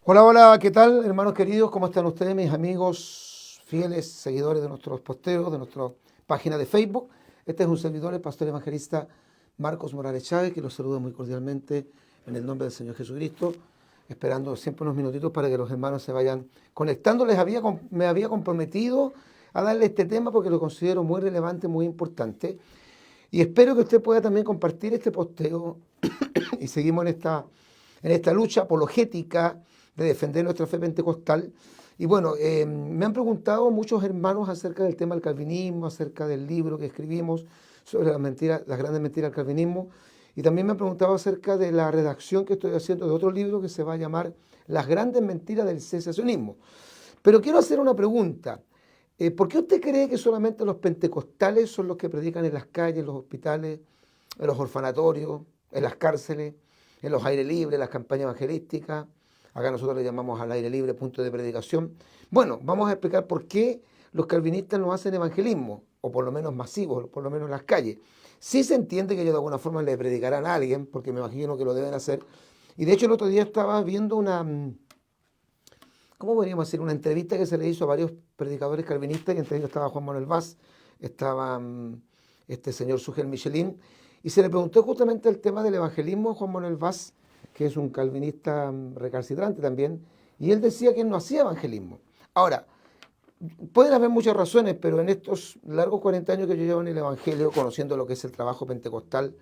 Hola, hola, ¿qué tal, hermanos queridos? ¿Cómo están ustedes, mis amigos fieles seguidores de nuestros posteos, de nuestra página de Facebook? Este es un servidor, el pastor evangelista Marcos Morales Chávez, que los saluda muy cordialmente en el nombre del Señor Jesucristo, esperando siempre unos minutitos para que los hermanos se vayan conectando. Me había comprometido a darle este tema porque lo considero muy relevante, muy importante. Y espero que usted pueda también compartir este posteo y seguimos en esta lucha apologética de defender nuestra fe pentecostal. Y bueno, me han preguntado muchos hermanos acerca del tema del calvinismo, acerca del libro que escribimos sobre las grandes mentiras del calvinismo. Y también me han preguntado acerca de la redacción que estoy haciendo de otro libro que se va a llamar Las grandes mentiras del cesacionismo. Pero quiero hacer una pregunta. ¿Por qué usted cree que solamente los pentecostales son los que predican en las calles, en los hospitales, en los orfanatorios, en las cárceles, en los aires libres, en las campañas evangelísticas? Acá nosotros le llamamos al aire libre punto de predicación. Bueno, vamos a explicar por qué los calvinistas no hacen evangelismo, o por lo menos masivos, por lo menos en las calles. Sí se entiende que ellos de alguna forma le predicarán a alguien, porque me imagino que lo deben hacer. Y de hecho el otro día estaba viendo ¿cómo podríamos decir? Una entrevista que se le hizo a varios predicadores calvinistas, y entre ellos estaba Juan Manuel Vaz, estaba este señor Sugel Michelin, y se le preguntó justamente el tema del evangelismo a Juan Manuel Vaz, que es un calvinista recalcitrante también, y él decía que él no hacía evangelismo. Ahora, pueden haber muchas razones, pero en estos largos 40 años que yo llevo en el evangelio, conociendo lo que es el trabajo pentecostal,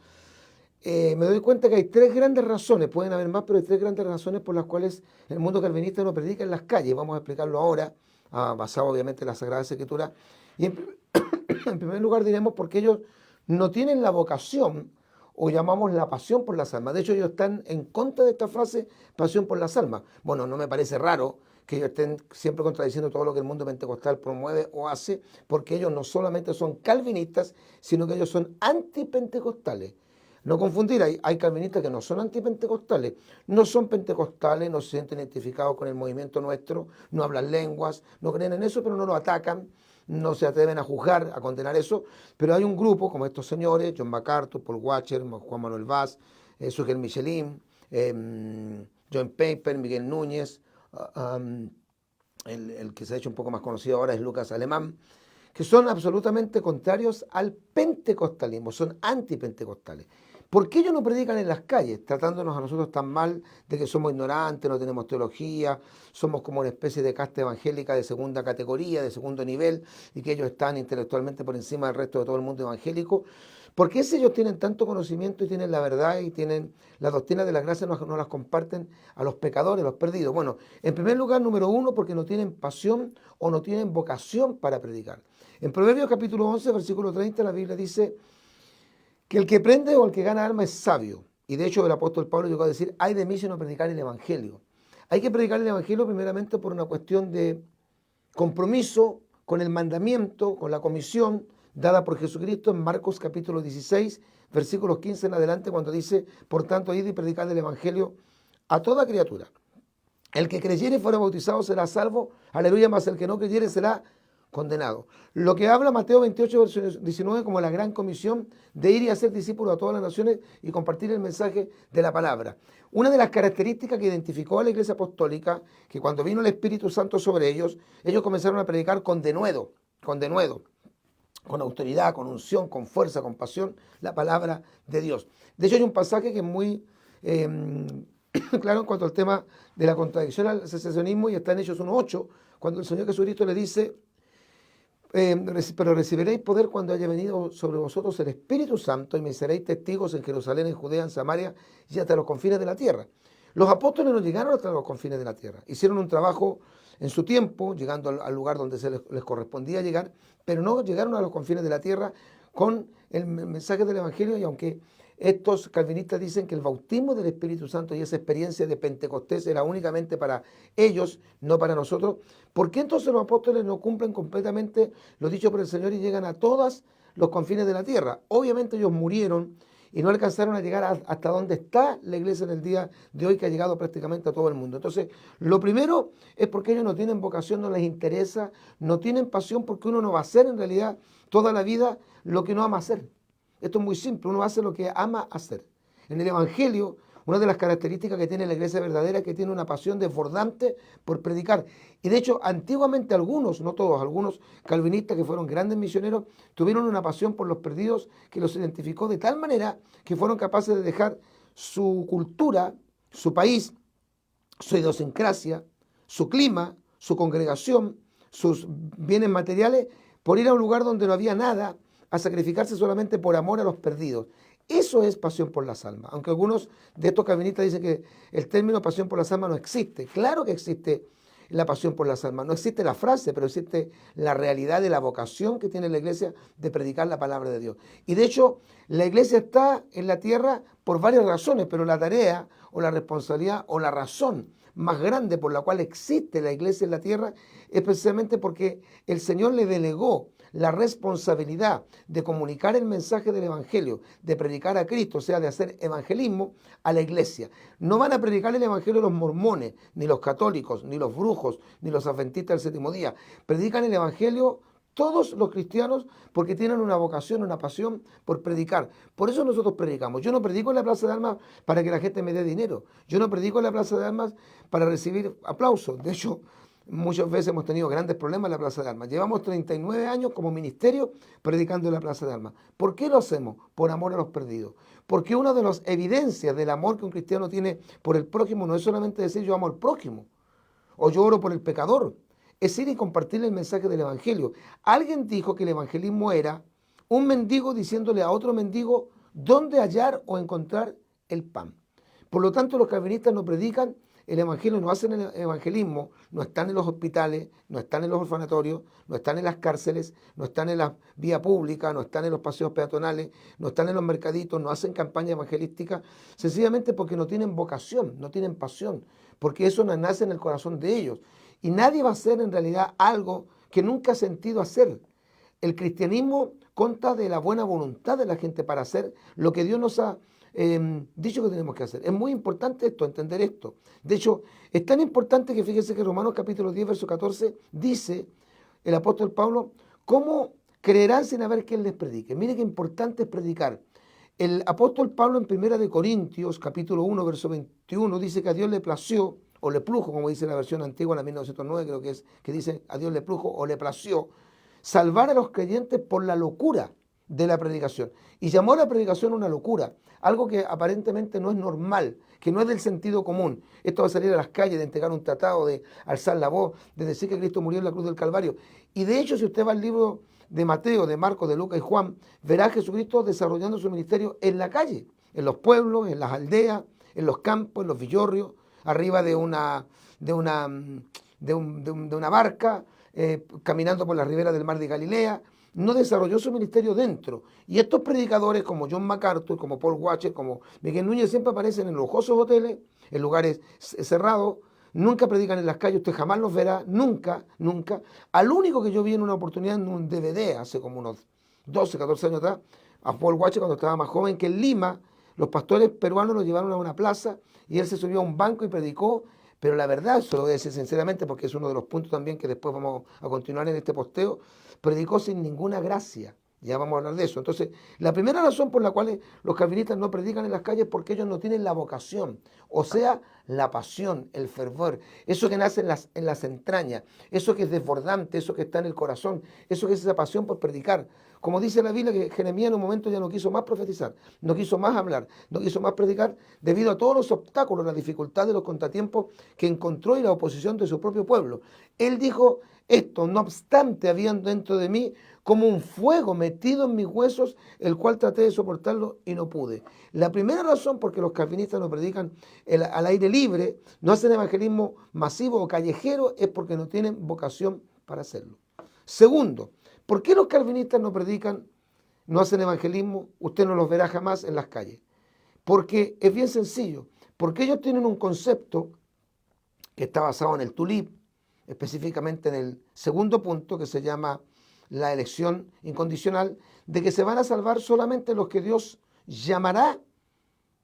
me doy cuenta que hay tres grandes razones, pueden haber más, pero hay tres grandes razones por las cuales el mundo calvinista no predica en las calles. Vamos a explicarlo ahora, basado obviamente en la Sagrada Escritura. Y en primer lugar diremos porque ellos no tienen la vocación o llamamos la pasión por las almas. De hecho, ellos están en contra de esta frase, pasión por las almas. Bueno, no me parece raro que ellos estén siempre contradiciendo todo lo que el mundo pentecostal promueve o hace, porque ellos no solamente son calvinistas, sino que ellos son antipentecostales. No confundir, hay calvinistas que no son antipentecostales, no son pentecostales, no se sienten identificados con el movimiento nuestro, no hablan lenguas, no creen en eso, pero no lo atacan, no se atreven a juzgar, a condenar eso. Pero hay un grupo como estos señores, John MacArthur, Paul Washer, Juan Manuel Vaz, Sugel Michelin, John Piper, Miguel Núñez, el que se ha hecho un poco más conocido ahora es Lucas Alemán, que son absolutamente contrarios al pentecostalismo, son antipentecostales. ¿Por qué ellos no predican en las calles, tratándonos a nosotros tan mal de que somos ignorantes, no tenemos teología, somos como una especie de casta evangélica de segunda categoría, de segundo nivel, y que ellos están intelectualmente por encima del resto de todo el mundo evangélico? ¿Por qué si ellos tienen tanto conocimiento y tienen la verdad y tienen la doctrina de la gracia no las comparten a los pecadores, a los perdidos? Bueno, en primer lugar, número uno, porque no tienen pasión o no tienen vocación para predicar. En Proverbios capítulo 11, versículo 30, la Biblia dice que el que prende o el que gana alma es sabio. Y de hecho el apóstol Pablo llegó a decir, ay de mí si no predicar el evangelio. Hay que predicar el evangelio primeramente por una cuestión de compromiso con el mandamiento, con la comisión dada por Jesucristo en Marcos capítulo 16, versículos 15 en adelante, cuando dice, por tanto, id y predicad el evangelio a toda criatura. El que creyere y fuera bautizado será salvo, aleluya, mas el que no creyere será condenado. Lo que habla Mateo 28, verso 19, como la gran comisión de ir y hacer discípulos a todas las naciones y compartir el mensaje de la palabra. Una de las características que identificó a la iglesia apostólica, que cuando vino el Espíritu Santo sobre ellos comenzaron a predicar con denuedo, con autoridad, con unción, con fuerza, con pasión, la palabra de Dios. De hecho, hay un pasaje que es muy claro en cuanto al tema de la contradicción al secesionismo, y está en Hechos 1:8, cuando el Señor Jesucristo le dice, pero recibiréis poder cuando haya venido sobre vosotros el Espíritu Santo y me seréis testigos en Jerusalén, en Judea, en Samaria y hasta los confines de la tierra. Los apóstoles no llegaron hasta los confines de la tierra. Hicieron un trabajo en su tiempo, llegando al lugar donde les correspondía llegar, pero no llegaron a los confines de la tierra con el mensaje del Evangelio. Y aunque estos calvinistas dicen que el bautismo del Espíritu Santo y esa experiencia de Pentecostés era únicamente para ellos, no para nosotros, ¿por qué entonces los apóstoles no cumplen completamente lo dicho por el Señor y llegan a todos los confines de la tierra? Obviamente ellos murieron y no alcanzaron a llegar hasta donde está la iglesia en el día de hoy, que ha llegado prácticamente a todo el mundo. Entonces, lo primero es porque ellos no tienen vocación, no les interesa, no tienen pasión, porque uno no va a hacer en realidad toda la vida lo que no ama hacer. Esto es muy simple, uno hace lo que ama hacer. En el Evangelio Una de las características que tiene la iglesia verdadera es que tiene una pasión desbordante por predicar. Y de hecho, antiguamente algunos, no todos, algunos calvinistas que fueron grandes misioneros, tuvieron una pasión por los perdidos que los identificó de tal manera que fueron capaces de dejar su cultura, su país, su idiosincrasia, su clima, su congregación, sus bienes materiales, por ir a un lugar donde no había nada, a sacrificarse solamente por amor a los perdidos. Eso es pasión por las almas. Aunque algunos de estos calvinistas dicen que el término pasión por las almas no existe. Claro que existe la pasión por las almas. No existe la frase, pero existe la realidad de la vocación que tiene la iglesia de predicar la palabra de Dios. Y de hecho, la iglesia está en la tierra por varias razones, pero la tarea o la responsabilidad o la razón más grande por la cual existe la iglesia en la tierra es precisamente porque el Señor le delegó la responsabilidad de comunicar el mensaje del Evangelio, de predicar a Cristo, o sea, de hacer evangelismo a la iglesia. No van a predicar el Evangelio los mormones, ni los católicos, ni los brujos, ni los adventistas del séptimo día. Predican el Evangelio todos los cristianos porque tienen una vocación, una pasión por predicar. Por eso nosotros predicamos. Yo no predico en la Plaza de Armas para que la gente me dé dinero. Yo no predico en la Plaza de Armas para recibir aplausos. De hecho, muchas veces hemos tenido grandes problemas en la Plaza de Armas. Llevamos 39 años como ministerio predicando en la Plaza de Armas. ¿Por qué lo hacemos? Por amor a los perdidos. Porque una de las evidencias del amor que un cristiano tiene por el prójimo no es solamente decir yo amo al prójimo o yo oro por el pecador. Es ir y compartir el mensaje del Evangelio. Alguien dijo que el evangelismo era un mendigo diciéndole a otro mendigo dónde hallar o encontrar el pan. Por lo tanto, los calvinistas no predican el evangelio, no hacen el evangelismo, no están en los hospitales, no están en los orfanatorios, no están en las cárceles, no están en la vía pública, no están en los paseos peatonales, no están en los mercaditos, no hacen campaña evangelística, sencillamente porque no tienen vocación, no tienen pasión, porque eso no nace en el corazón de ellos. Y nadie va a hacer en realidad algo que nunca ha sentido hacer. El cristianismo consta de la buena voluntad de la gente para hacer lo que Dios nos ha dicho que tenemos que hacer. Es muy importante esto, entender esto. De hecho, es tan importante que fíjense que Romanos capítulo 10, verso 14, dice el apóstol Pablo, ¿cómo creerán sin haber quien les predique? Mire qué importante es predicar. El apóstol Pablo en 1 de Corintios, capítulo 1, verso 21, dice que a Dios le plació, o le plujo, como dice la versión antigua, la 1909, creo que es, que dice a Dios le plujo o le plació, salvar a los creyentes por la locura de la predicación. Y llamó a la predicación una locura, algo que aparentemente no es normal, que no es del sentido común. Esto va a salir a las calles, de entregar un tratado, de alzar la voz, de decir que Cristo murió en la cruz del Calvario. Y de hecho, si usted va al libro de Mateo, de Marcos, de Lucas y Juan, verá a Jesucristo desarrollando su ministerio en la calle, en los pueblos, en las aldeas, en los campos, en los villorrios, arriba de una barca, caminando por la ribera del mar de Galilea. No desarrolló su ministerio dentro. Y estos predicadores como John MacArthur, como Paul Washer, como Miguel Núñez siempre aparecen en lujosos hoteles, en lugares cerrados, nunca predican en las calles, usted jamás los verá, nunca, nunca. Al único que yo vi en una oportunidad en un DVD hace como unos 12, 14 años atrás, a Paul Washer cuando estaba más joven, que en Lima los pastores peruanos lo llevaron a una plaza y él se subió a un banco y predicó, pero la verdad, eso lo voy a decir sinceramente porque es uno de los puntos también que después vamos a continuar en este posteo, predicó sin ninguna gracia. Ya vamos a hablar de eso. Entonces, la primera razón por la cual los calvinistas no predican en las calles es porque ellos no tienen la vocación, o sea, la pasión, el fervor, eso que nace en las entrañas, eso que es desbordante, eso que está en el corazón, eso que es esa pasión por predicar. Como dice la Biblia, que Jeremías en un momento ya no quiso más profetizar, no quiso más hablar, no quiso más predicar, debido a todos los obstáculos, las dificultades, los contratiempos que encontró y la oposición de su propio pueblo. Él dijo esto, no obstante, habían dentro de mí como un fuego metido en mis huesos, el cual traté de soportarlo y no pude. La primera razón por que los calvinistas no predican al aire libre, no hacen evangelismo masivo o callejero, es porque no tienen vocación para hacerlo. Segundo, ¿por qué los calvinistas no predican, no hacen evangelismo? Usted no los verá jamás en las calles. Porque es bien sencillo, porque ellos tienen un concepto que está basado en el tulip, específicamente en el segundo punto que se llama la elección incondicional, de que se van a salvar solamente los que Dios llamará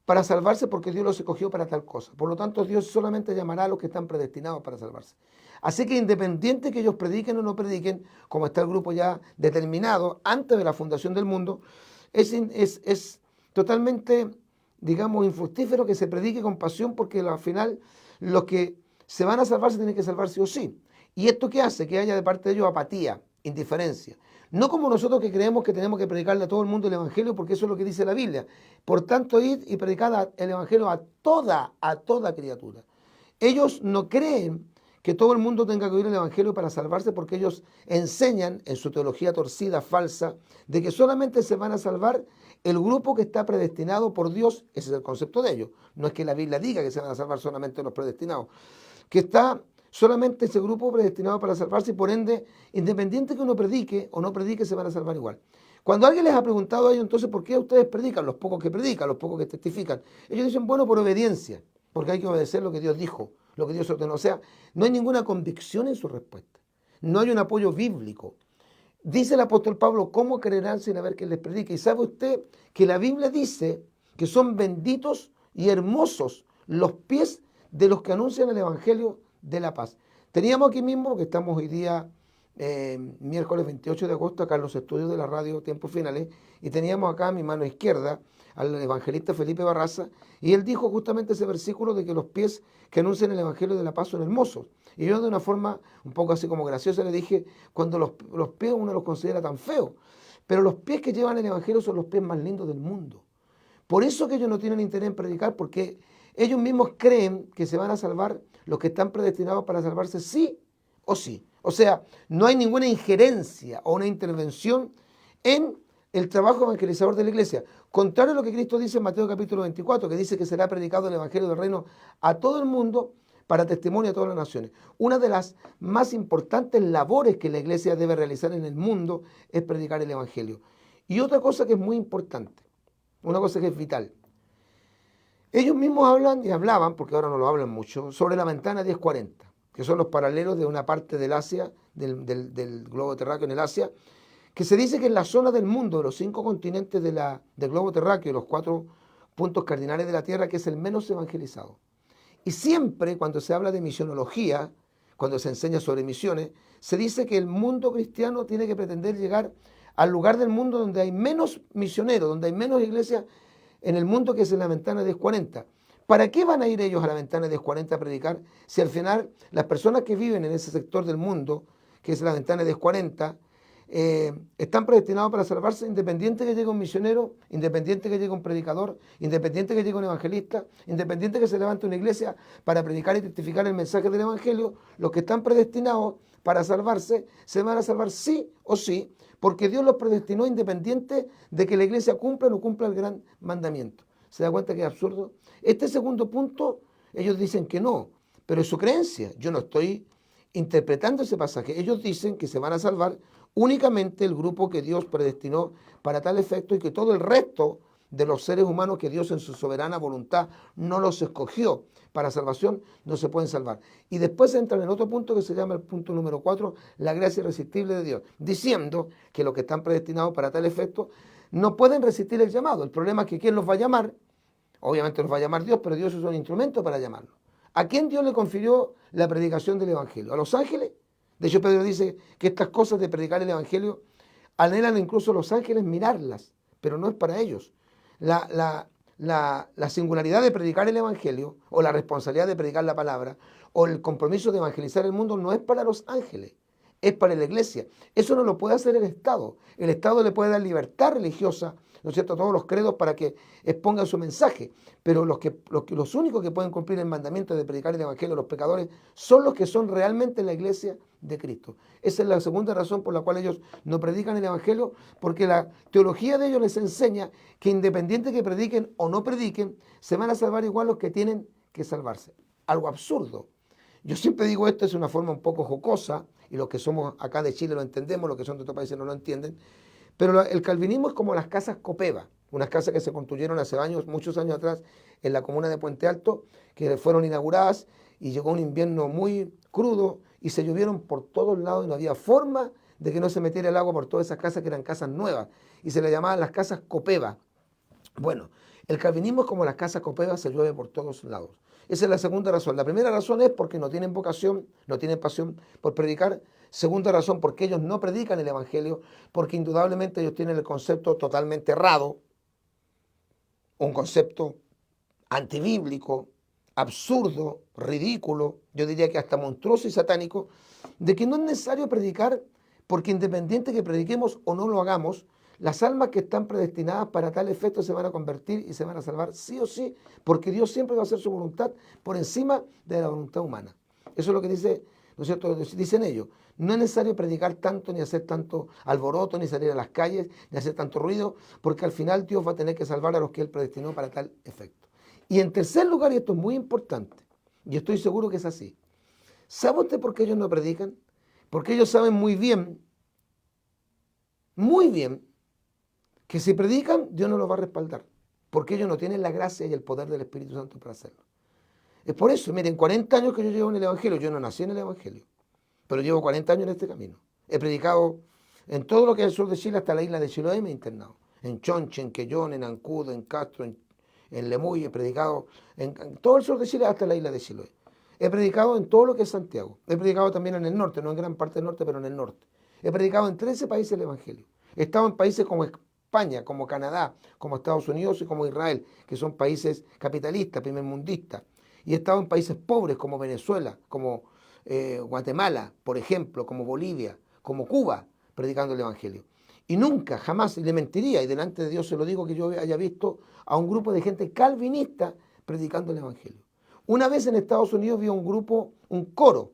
para salvarse porque Dios los escogió para tal cosa. Por lo tanto, Dios solamente llamará a los que están predestinados para salvarse. Así que independiente que ellos prediquen o no prediquen, como está el grupo ya determinado antes de la fundación del mundo, es totalmente digamos, infructífero que se predique con pasión, porque al final los que se van a salvar se tienen que salvar sí o sí. ¿Y esto qué hace? Que haya de parte de ellos apatía, indiferencia. No como nosotros que creemos que tenemos que predicarle a todo el mundo el Evangelio, porque eso es lo que dice la Biblia. Por tanto, id y predicad el Evangelio a toda criatura. Ellos no creen que todo el mundo tenga que oír el Evangelio para salvarse, porque ellos enseñan en su teología torcida, falsa, de que solamente se van a salvar el grupo que está predestinado por Dios. Ese es el concepto de ellos. No es que la Biblia diga que se van a salvar solamente los predestinados, que está solamente ese grupo predestinado para salvarse, y por ende, independiente que uno predique o no predique, se van a salvar igual. Cuando alguien les ha preguntado a ellos, entonces, ¿por qué ustedes predican? Los pocos que predican, los pocos que testifican. Ellos dicen, bueno, por obediencia, porque hay que obedecer lo que Dios dijo, lo que Dios ordenó. O sea, no hay ninguna convicción en su respuesta. No hay un apoyo bíblico. Dice el apóstol Pablo, ¿cómo creerán sin haber quien les predique? Y sabe usted que la Biblia dice que son benditos y hermosos los pies de los que anuncian el Evangelio de la paz. Teníamos aquí mismo, porque estamos hoy día miércoles 28 de agosto, acá en los estudios de la radio Tiempos Finales, y teníamos acá a mi mano izquierda al evangelista Felipe Barraza, y él dijo justamente ese versículo de que los pies que anuncian el Evangelio de la paz son hermosos. Y yo de una forma un poco así como graciosa le dije, cuando los pies uno los considera tan feos, pero los pies que llevan el Evangelio son los pies más lindos del mundo. Por eso que ellos no tienen interés en predicar, porque ellos mismos creen que se van a salvar los que están predestinados para salvarse sí o sí. O sea, no hay ninguna injerencia o una intervención en el trabajo evangelizador de la iglesia. Contrario a lo que Cristo dice en Mateo capítulo 24, que dice que será predicado el Evangelio del Reino a todo el mundo para testimonio a todas las naciones. Una de las más importantes labores que la iglesia debe realizar en el mundo es predicar el Evangelio. Y otra cosa que es muy importante, una cosa que es vital. Ellos mismos hablan y hablaban, porque ahora no lo hablan mucho, sobre la ventana 1040, que son los paralelos de una parte del Asia, del globo terráqueo en el Asia, que se dice que en la zona del mundo, de los 5 continentes del globo terráqueo y los 4 puntos cardinales de la Tierra, que es el menos evangelizado. Y siempre cuando se habla de misionología, cuando se enseña sobre misiones, se dice que el mundo cristiano tiene que pretender llegar al lugar del mundo donde hay menos misioneros, donde hay menos iglesias en el mundo, que es en la ventana 1040. ¿Para qué van a ir ellos a la ventana 1040 a predicar si al final las personas que viven en ese sector del mundo, que es la ventana 1040, están predestinados para salvarse, independiente que llegue un misionero, independiente que llegue un predicador, independiente que llegue un evangelista, independiente que se levante una iglesia para predicar y testificar el mensaje del evangelio? Los que están predestinados para salvarse se van a salvar sí o sí, porque Dios los predestinó independiente de que la iglesia cumpla o no cumpla el gran mandamiento. ¿Se da cuenta que es absurdo? Este segundo punto, ellos dicen que no, pero es su creencia. Yo no estoy interpretando ese pasaje. Ellos dicen que se van a salvar únicamente el grupo que Dios predestinó para tal efecto, y que todo el resto de los seres humanos que Dios en su soberana voluntad no los escogió para salvación, no se pueden salvar. Y después entran en otro punto que se llama el punto número 4, la gracia irresistible de Dios, diciendo que los que están predestinados para tal efecto no pueden resistir el llamado. El problema es que ¿quién los va a llamar? Obviamente los va a llamar Dios, pero Dios es un instrumento para llamarlos. ¿A quién Dios le confirió la predicación del Evangelio? ¿A los ángeles? De hecho, Pedro dice que estas cosas de predicar el Evangelio anhelan incluso los ángeles mirarlas, pero no es para ellos. La singularidad de predicar el Evangelio, o la responsabilidad de predicar la palabra, o el compromiso de evangelizar el mundo, no es para los ángeles, es para la iglesia. Eso no lo puede hacer el Estado. El Estado le puede dar libertad religiosa, ¿no es cierto?, a todos los credos para que expongan su mensaje, pero los únicos que pueden cumplir el mandamiento de predicar el Evangelio a los pecadores son los que son realmente la iglesia de Cristo. Esa es la segunda razón por la cual ellos no predican el Evangelio, porque la teología de ellos les enseña que independiente que prediquen o no prediquen, se van a salvar igual los que tienen que salvarse. Algo absurdo. Yo siempre digo esto, es una forma un poco jocosa, y los que somos acá de Chile lo entendemos, los que son de otros países no lo entienden, pero el calvinismo es como las casas Copeva, unas casas que se construyeron hace años, muchos años atrás, en la comuna de Puente Alto, que fueron inauguradas y llegó un invierno muy crudo y se llovieron por todos lados y no había forma de que no se metiera el agua por todas esas casas que eran casas nuevas, y se le llamaban las casas Copeva. Bueno, el calvinismo es como las casas Copeva, se llueve por todos lados. Esa es la segunda razón. La primera razón es porque no tienen vocación, no tienen pasión por predicar. Segunda razón, porque ellos no predican el Evangelio, porque indudablemente ellos tienen el concepto totalmente errado, un concepto antibíblico, absurdo, ridículo, yo diría que hasta monstruoso y satánico, de que no es necesario predicar, porque independiente que prediquemos o no lo hagamos, las almas que están predestinadas para tal efecto se van a convertir y se van a salvar sí o sí, porque Dios siempre va a hacer su voluntad por encima de la voluntad humana. Eso es lo que dice, ¿no es cierto? Dicen ellos. No es necesario predicar tanto, ni hacer tanto alboroto, ni salir a las calles, ni hacer tanto ruido, porque al final Dios va a tener que salvar a los que Él predestinó para tal efecto. Y en tercer lugar, y esto es muy importante, y estoy seguro que es así, ¿sabe usted por qué ellos no predican? Porque ellos saben muy bien, que si predican, Dios no los va a respaldar, porque ellos no tienen la gracia y el poder del Espíritu Santo para hacerlo. Es por eso, miren, 40 años que yo llevo en el Evangelio, yo no nací en el Evangelio, pero llevo 40 años en este camino. He predicado en todo lo que es el sur de Chile, hasta la isla de Chiloé me he internado. En Chonche, en Quellón, en Ancudo, en Castro, en Lemuy, he predicado en todo el sur de Chile hasta la isla de Chiloé. He predicado en todo lo que es Santiago. He predicado también en el norte, no en gran parte del norte, pero en el norte. He predicado en 13 países el Evangelio. He estado en países como España, como Canadá, como Estados Unidos y como Israel, que son países capitalistas, primermundistas. Y he estado en países pobres como Venezuela, como Guatemala, por ejemplo, como Bolivia, como Cuba, predicando el Evangelio. Y nunca, jamás le mentiría, y delante de Dios se lo digo, que yo haya visto a un grupo de gente calvinista predicando el Evangelio. Una vez en Estados Unidos vi un grupo, un coro,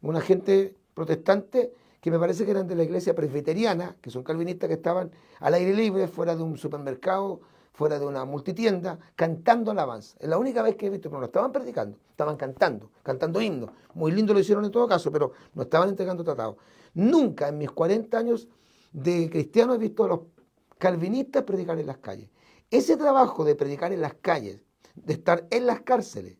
una gente protestante que me parece que eran de la iglesia presbiteriana, que son calvinistas, que estaban al aire libre, fuera de un supermercado, fuera de una multitienda, cantando alabanza. Es la única vez que he visto, pero no estaban predicando, estaban cantando himnos. Muy lindo lo hicieron en todo caso, pero no estaban entregando tratados. Nunca en mis 40 años de cristiano he visto a los calvinistas predicar en las calles. Ese trabajo de predicar en las calles, de estar en las cárceles,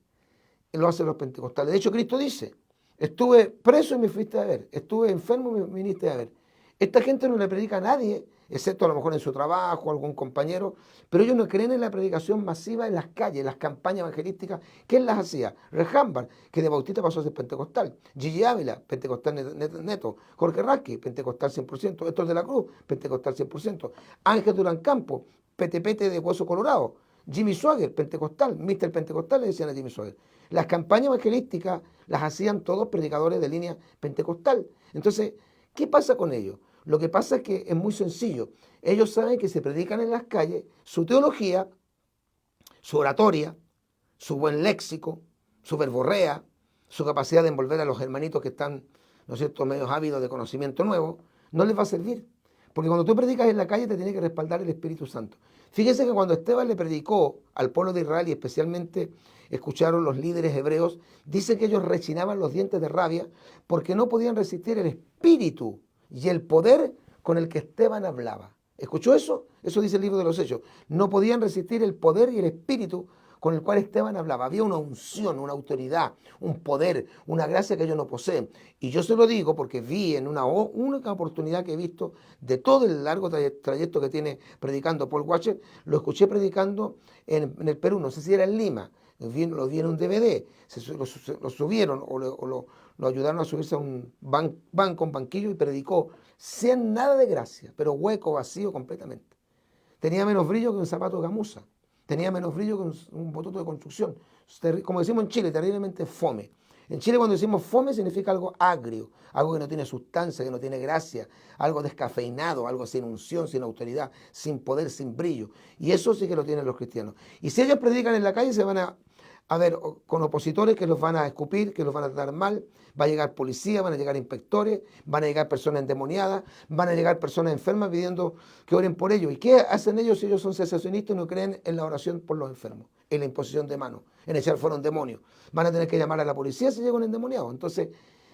lo hacen los pentecostales. De hecho, Cristo dice, estuve preso y me fuiste a ver, estuve enfermo y me viniste a ver. Esta gente no le predica a nadie, excepto a lo mejor en su trabajo, algún compañero, pero ellos no creen en la predicación masiva en las calles, en las campañas evangelísticas. ¿Quién las hacía? Rejambar, que de bautista pasó a ser pentecostal. Gigi Ávila, pentecostal neto. Jorge Rasky, pentecostal 100%. Héctor de la Cruz, pentecostal 100%. Ángel Durán Campo, petepete de Hueso Colorado. Jimmy Swaggart, pentecostal. Mr. Pentecostal le decían a Jimmy Swaggart. Las campañas evangelísticas las hacían todos predicadores de línea pentecostal. Entonces, ¿qué pasa con ellos? Lo que pasa es que es muy sencillo. Ellos saben que se predican en las calles su teología, su oratoria, su buen léxico, su verborrea, su capacidad de envolver a los hermanitos que están, ¿no es cierto?, medios ávidos de conocimiento nuevo, no les va a servir. Porque cuando tú predicas en la calle te tiene que respaldar el Espíritu Santo. Fíjense que cuando Esteban le predicó al pueblo de Israel, y especialmente escucharon los líderes hebreos, dice que ellos rechinaban los dientes de rabia porque no podían resistir el espíritu y el poder con el que Esteban hablaba. ¿Escuchó eso? Eso dice el libro de los Hechos. No podían resistir el poder y el espíritu con el cual Esteban hablaba. Había una unción, una autoridad, un poder, una gracia que ellos no poseen. Y yo se lo digo porque vi en una única oportunidad que he visto de todo el largo trayecto que tiene predicando Paul Washer, lo escuché predicando en el Perú, no sé si era en Lima, lo vi en un DVD, lo subieron o lo ayudaron a subirse a un banco, un banquillo y predicó sin nada de gracia, pero hueco, vacío completamente. Tenía menos brillo que un zapato de gamuza. Tenía menos brillo que un bototo de construcción. Como decimos en Chile, terriblemente fome. En Chile cuando decimos fome significa algo agrio, algo que no tiene sustancia, que no tiene gracia, algo descafeinado, algo sin unción, sin autoridad, sin poder, sin brillo. Y eso sí que lo tienen los cristianos. Y si ellos predican en la calle se van a ver con opositores que los van a escupir, que los van a tratar mal, va a llegar policía, van a llegar inspectores, van a llegar personas endemoniadas, van a llegar personas enfermas pidiendo que oren por ellos. ¿Y qué hacen ellos si ellos son cesacionistas y no creen en la oración por los enfermos, en la imposición de manos, en echar fuera un demonio? Van a tener que llamar a la policía si llega un endemoniado. Entonces,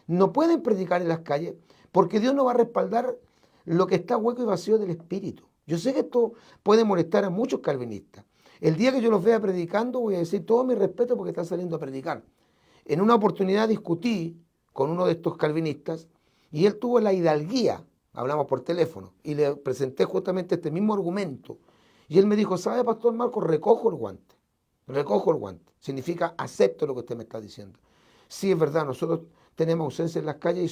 no pueden predicar en las calles porque Dios no va a respaldar lo que está hueco y vacío del espíritu. Yo sé que esto puede molestar a muchos calvinistas. El día que yo los vea predicando voy a decir todo mi respeto porque están saliendo a predicar. En una oportunidad discutí con uno de estos calvinistas y él tuvo la hidalguía, hablamos por teléfono, y le presenté justamente este mismo argumento. Y él me dijo, ¿sabe, Pastor Marcos? Recojo el guante. Recojo el guante. Significa acepto lo que usted me está diciendo. Sí, es verdad, nosotros tenemos ausencia en las calles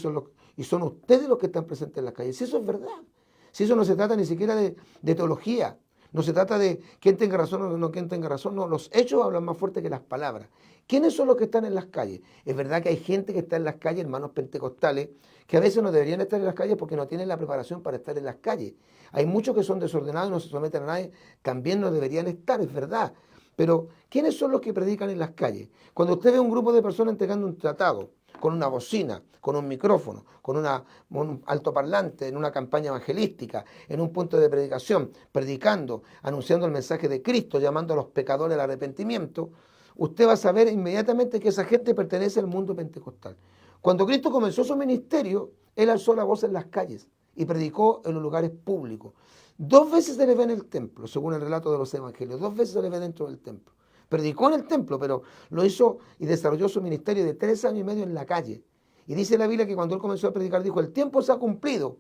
y son ustedes los que están presentes en las calles. Si eso es verdad. Si eso no se trata ni siquiera de teología. No se trata de quién tenga razón o no quién tenga razón, no, los hechos hablan más fuerte que las palabras. ¿Quiénes son los que están en las calles? Es verdad que hay gente que está en las calles, hermanos pentecostales, que a veces no deberían estar en las calles porque no tienen la preparación para estar en las calles. Hay muchos que son desordenados y no se someten a nadie, también no deberían estar, es verdad. Pero, ¿quiénes son los que predican en las calles? Cuando usted ve un grupo de personas entregando un tratado, con una bocina, con un micrófono, con un altoparlante, en una campaña evangelística, en un punto de predicación, predicando, anunciando el mensaje de Cristo, llamando a los pecadores al arrepentimiento, usted va a saber inmediatamente que esa gente pertenece al mundo pentecostal. Cuando Cristo comenzó su ministerio, Él alzó la voz en las calles y predicó en los lugares públicos. 2 veces se le ve en el templo, según el relato de los evangelios, 2 veces se le ve dentro del templo. Predicó en el templo, pero lo hizo y desarrolló su ministerio de 3 años y medio en la calle. Y dice la Biblia que cuando él comenzó a predicar, dijo, el tiempo se ha cumplido,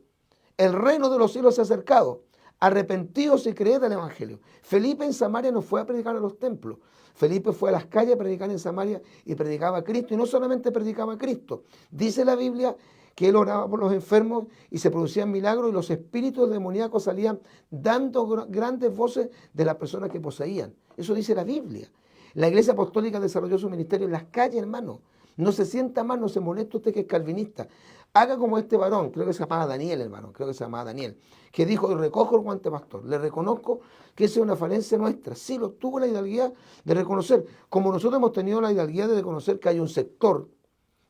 el reino de los cielos se ha acercado, arrepentidos y creed al evangelio. Felipe en Samaria no fue a predicar a los templos, Felipe fue a las calles a predicar en Samaria y predicaba a Cristo, y no solamente predicaba a Cristo, dice la Biblia que él oraba por los enfermos y se producían milagros y los espíritus demoníacos salían dando grandes voces de las personas que poseían. Eso dice la Biblia. La Iglesia Apostólica desarrolló su ministerio en las calles, hermano. No se sienta mal, no se moleste usted que es calvinista. Haga como este varón, creo que se llamaba Daniel, hermano, creo que se llamaba Daniel, que dijo, recojo el guante pastor, le reconozco que esa es una falencia nuestra. Sí, lo tuvo la hidalguía de reconocer, como nosotros hemos tenido la hidalguía de reconocer que hay un sector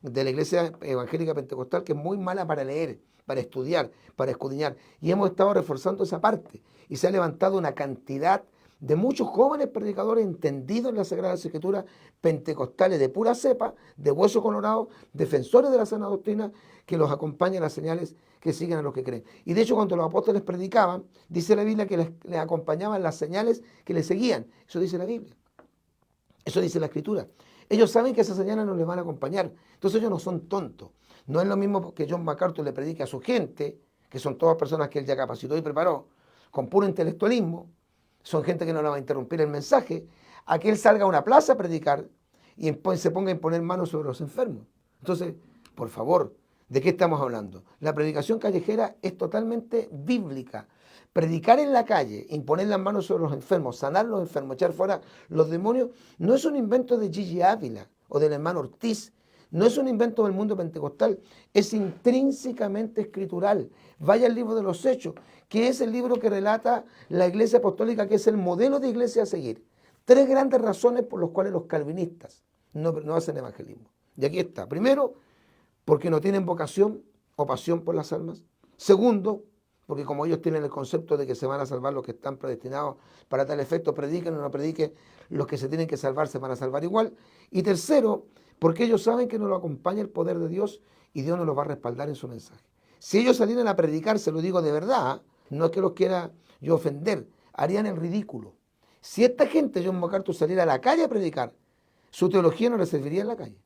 de la Iglesia Evangélica Pentecostal que es muy mala para leer, para estudiar, para escudriñar. Y hemos estado reforzando esa parte. Y se ha levantado una cantidad de muchos jóvenes predicadores entendidos en la Sagrada Escritura, pentecostales de pura cepa, de hueso colorado, defensores de la sana doctrina, que los acompañan las señales que siguen a los que creen. Y de hecho, cuando los apóstoles predicaban, dice la Biblia que les acompañaban las señales que les seguían. Eso dice la Biblia. Eso dice la Escritura. Ellos saben que esas señales no les van a acompañar. Entonces ellos no son tontos. No es lo mismo que John MacArthur le predique a su gente, que son todas personas que él ya capacitó y preparó, con puro intelectualismo. Son gente que no le va a interrumpir el mensaje, a que él salga a una plaza a predicar y se ponga a imponer manos sobre los enfermos. Entonces, por favor, ¿de qué estamos hablando? La predicación callejera es totalmente bíblica. Predicar en la calle, imponer las manos sobre los enfermos, sanar a los enfermos, echar fuera los demonios, no es un invento de Gigi Ávila o del hermano Ortiz, no es un invento del mundo pentecostal, es intrínsecamente escritural. Vaya al libro de los Hechos, que es el libro que relata la Iglesia Apostólica, que es el modelo de iglesia a seguir. 3 grandes razones por las cuales los calvinistas no hacen evangelismo. Y aquí está. Primero, porque no tienen vocación o pasión por las almas. Segundo, porque como ellos tienen el concepto de que se van a salvar los que están predestinados para tal efecto, prediquen o no prediquen, los que se tienen que salvar se van a salvar igual. Y tercero, porque ellos saben que no lo acompaña el poder de Dios y Dios no los va a respaldar en su mensaje. Si ellos salieran a predicar, se lo digo de verdad, no es que los quiera yo ofender, harían el ridículo. Si esta gente, John MacArthur, saliera a la calle a predicar, su teología no le serviría en la calle.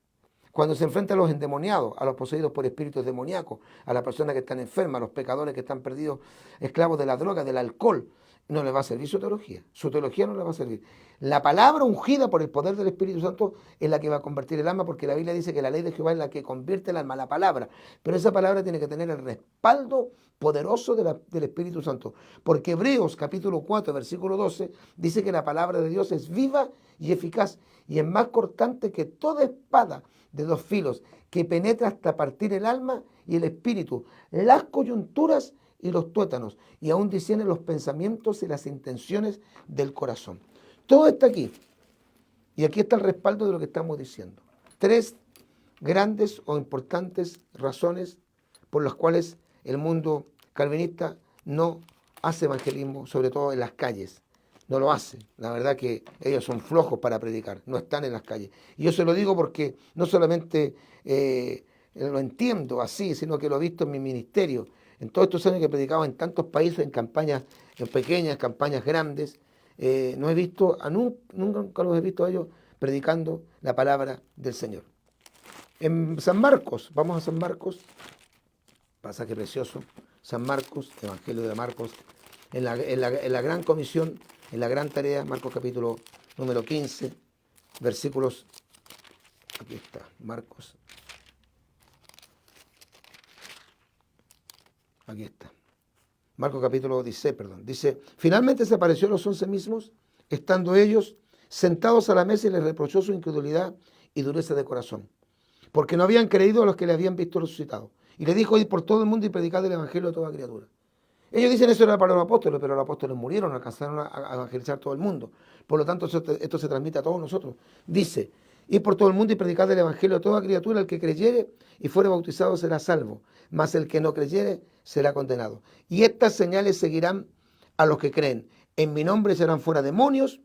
Cuando se enfrenta a los endemoniados, a los poseídos por espíritus demoníacos, a las personas que están enfermas, a los pecadores que están perdidos, esclavos de la droga, del alcohol, no le va a servir su teología. Su teología no le va a servir. La palabra ungida por el poder del Espíritu Santo es la que va a convertir el alma, porque la Biblia dice que la ley de Jehová es la que convierte el alma, la palabra. Pero esa palabra tiene que tener el respaldo poderoso del Espíritu Santo. Porque Hebreos capítulo 4, versículo 12, dice que la palabra de Dios es viva y eficaz y es más cortante que toda espada de 2 filos, que penetra hasta partir el alma y el espíritu, las coyunturas y los tuétanos, y aún discierne los pensamientos y las intenciones del corazón. Todo está aquí. Y aquí está el respaldo de lo que estamos diciendo. 3 grandes o importantes razones por las cuales el mundo calvinista no hace evangelismo, sobre todo en las calles. No lo hace. La verdad que ellos son flojos para predicar, no están en las calles. Y yo se lo digo porque no solamente lo entiendo así, sino que lo he visto en mi ministerio. En todos estos años que he predicado en tantos países, en campañas pequeñas, campañas grandes, no he visto, nunca los he visto a ellos predicando la palabra del Señor. En San Marcos, vamos a San Marcos, pasaje precioso, San Marcos, Evangelio de Marcos, en la gran comisión, en la gran tarea, Marcos capítulo número 15, versículos, aquí está, Marcos, aquí está, Marcos capítulo 16, perdón. Dice, finalmente se apareció a los 11 mismos, estando ellos sentados a la mesa y les reprochó su incredulidad y dureza de corazón, porque no habían creído a los que le habían visto resucitado. Y le dijo, id por todo el mundo y predicad el evangelio a toda criatura. Ellos dicen eso era para los apóstoles, pero los apóstoles murieron, alcanzaron a evangelizar todo el mundo. Por lo tanto, esto se transmite a todos nosotros. Dice, id por todo el mundo y predicad el evangelio a toda criatura, el que creyere y fuere bautizado será salvo, mas el que no creyere será condenado. Y estas señales seguirán a los que creen. En mi nombre serán fuera demonios,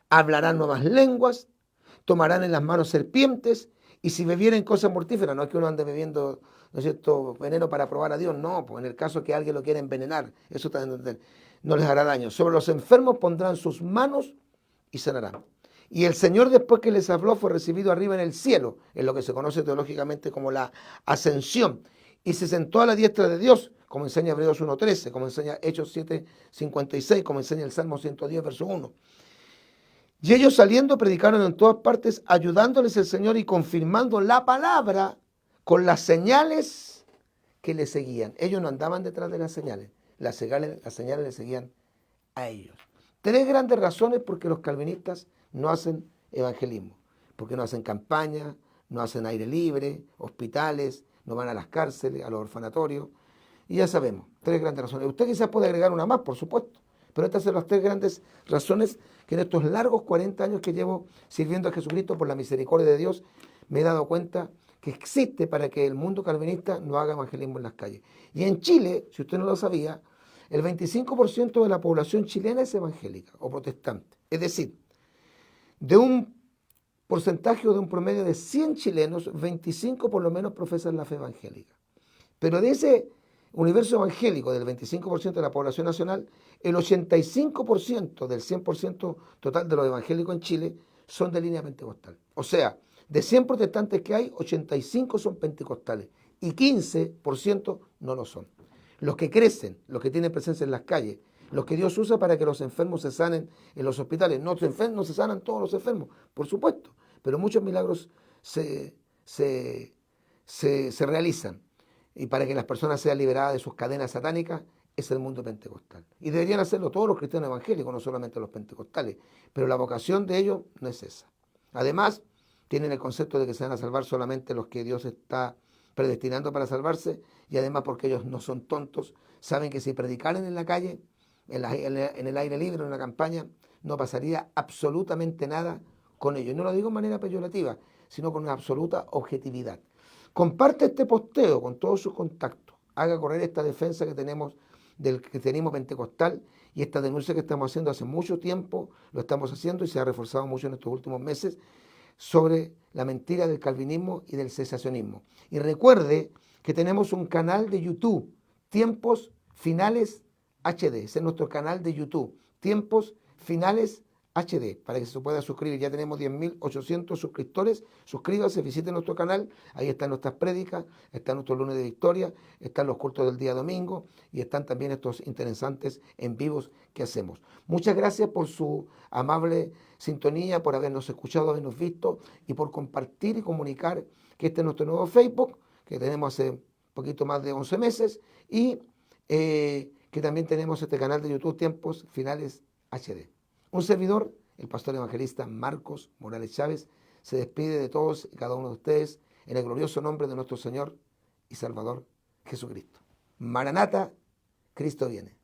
hablarán nuevas lenguas, tomarán en las manos serpientes, y si bebieren cosas mortíferas, no es que uno ande bebiendo, ¿no es cierto?, veneno para probar a Dios, no, pues en el caso que alguien lo quiera envenenar, eso no les hará daño. Sobre los enfermos pondrán sus manos y sanarán. Y el Señor, después que les habló, fue recibido arriba en el cielo, en lo que se conoce teológicamente como la ascensión, y se sentó a la diestra de Dios, como enseña Hebreos 1.13, como enseña Hechos 7.56, como enseña el Salmo 110, verso 1. Y ellos saliendo predicaron en todas partes, ayudándoles el Señor y confirmando la palabra con las señales que le seguían. Ellos no andaban detrás de las señales le seguían a ellos. Tres grandes razones por qué los calvinistas no hacen evangelismo. Porque no hacen campaña, no hacen aire libre, hospitales, no van a las cárceles, a los orfanatorios. Y ya sabemos, tres grandes razones. Usted quizás puede agregar una más, por supuesto. Pero estas son las tres grandes razones que en estos largos 40 años que llevo sirviendo a Jesucristo por la misericordia de Dios, me he dado cuenta que existe para que el mundo calvinista no haga evangelismo en las calles. Y en Chile, si usted no lo sabía, el 25% de la población chilena es evangélica o protestante. Es decir, de un porcentaje o de un promedio de 100 chilenos, 25 por lo menos profesan la fe evangélica. Pero de ese universo evangélico del 25% de la población nacional, el 85% del 100% total de los evangélicos en Chile son de línea pentecostal. O sea, de 100 protestantes que hay, 85 son pentecostales y 15% no lo son. Los que crecen, los que tienen presencia en las calles, los que Dios usa para que los enfermos se sanen en los hospitales. No se sanan todos los enfermos, por supuesto, pero muchos milagros se realizan. Y para que las personas sean liberadas de sus cadenas satánicas, es el mundo pentecostal. Y deberían hacerlo todos los cristianos evangélicos, no solamente los pentecostales. Pero la vocación de ellos no es esa. Además, tienen el concepto de que se van a salvar solamente los que Dios está predestinando para salvarse. Y además porque ellos no son tontos, saben que si predicaran en la calle, en el aire libre, en una campaña, no pasaría absolutamente nada con ellos. No lo digo de manera peyorativa, sino con una absoluta objetividad. Comparte este posteo con todos sus contactos. Haga correr esta defensa que tenemos del cristianismo pentecostal y esta denuncia que estamos haciendo hace mucho tiempo, lo estamos haciendo y se ha reforzado mucho en estos últimos meses sobre la mentira del calvinismo y del cesacionismo. Y recuerde que tenemos un canal de YouTube, Tiempos Finales HD. Ese es nuestro canal de YouTube, Tiempos Finales HD, para que se pueda suscribir. Ya tenemos 10.800 suscriptores. Suscríbase, visite nuestro canal. Ahí están nuestras prédicas, están nuestros lunes de victoria, están los cultos del día domingo y están también estos interesantes en vivos que hacemos. Muchas gracias por su amable sintonía, por habernos escuchado, habernos visto y por compartir y comunicar que este es nuestro nuevo Facebook, que tenemos hace poquito más de 11 meses y que también tenemos este canal de YouTube Tiempos Finales HD. Un servidor, el pastor evangelista Marcos Morales Chávez, se despide de todos y cada uno de ustedes en el glorioso nombre de nuestro Señor y Salvador Jesucristo. Maranata, Cristo viene.